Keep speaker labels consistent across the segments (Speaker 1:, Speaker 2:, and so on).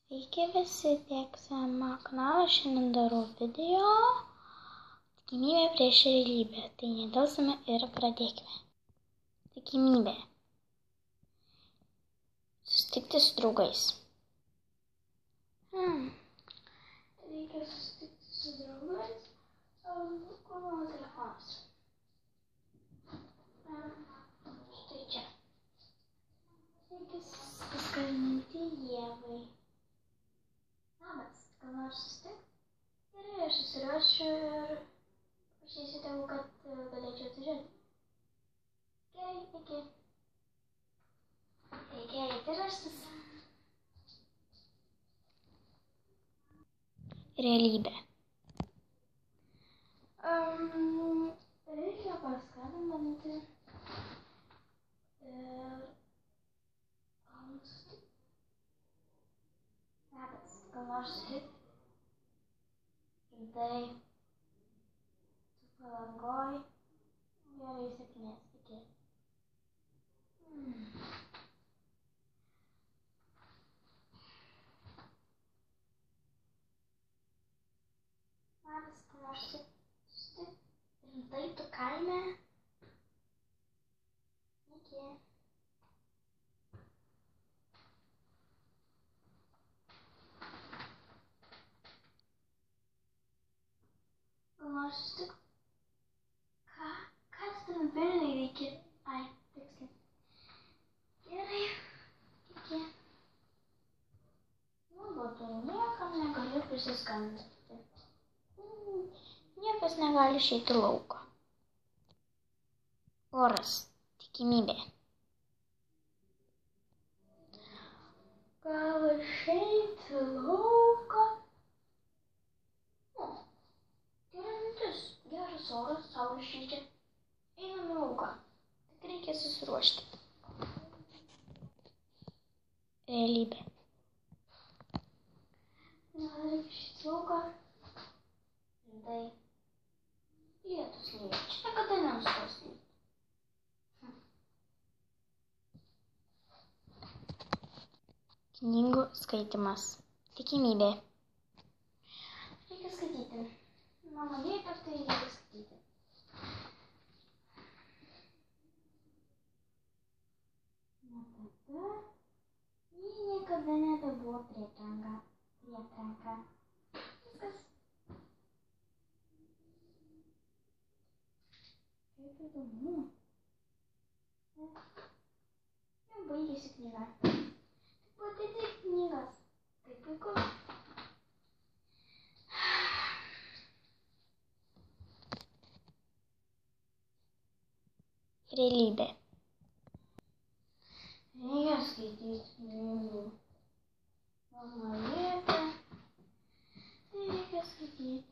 Speaker 1: Sveiki visi, tiek mano kanalą, šiandien darau video tikimybė prieš realybę, tai nedelsime ir pradėkime. Tikimybė susitikti su draugais. Reikia susitikti su draugais, kur mano telefonas. Štai čia. Reikia paskambinti Ievai. Labas, gal nors susitikti? Gerai, aš susiruošiu ir prašysiu tėvų, kad galėčiau atvažiuoti. Gerai, iki. Reikia eiti raštis. Realybė. Reikia paskambinti ir labas, gal nors susitikti? Žinai, tu Palangoj, gerai 7, iki. Labas, gal nors susitikti? Žinai, tu kaime, iki. Gal nors susitikti? Ką tu tam Vilniui veiki? Ai, tiksliai. Gerai, iki. Tu niekam negali prisiskambinti. Niekas negali išeiti lauko. Oras, tikimybė. Gal išeiti lauką? Gera mintis, geras oras, saulė šviečia. Einam į lauką. Tik reikia susiruošti. Realybė. Gal reikia išeiti lauką? Žinai, lietus lyja. Čia niekada nenustos lyti. Knygų skaitymas. Tikimybė. Reikia skaityti. Mama liepia, tai reikia skaityti. Na tada, ji niekada nebebuvo prietranka. Viskas. Kaip įdomu. Jau baigėsi knyga. Tik knygas. Tai puiku. Realybė. Reikia skaityti knygų. Mama liepia. Tai reikia skaityti.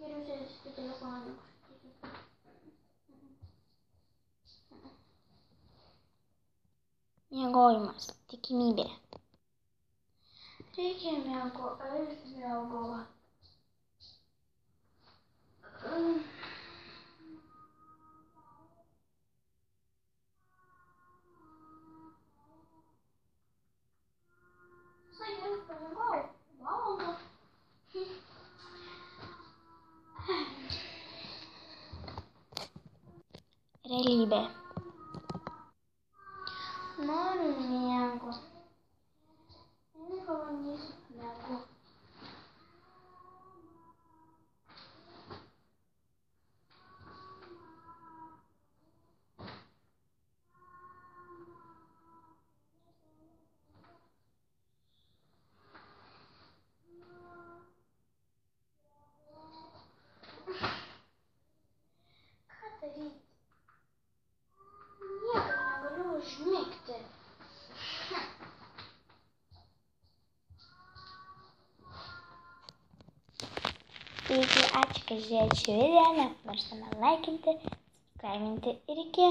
Speaker 1: Geriau sėdėti telefoną. Miegojimas. Tikimybė. Reikia miego. Gerai, pamiegojau. Valandą. Realybė. Noriu miego. Pabandysiu miego. Ką daryti? Niekaip negaliu užmigti. Taigi, ačiū, kad žiūrėjote šį video, nepamirštame laikinti, subscribinti ir iki.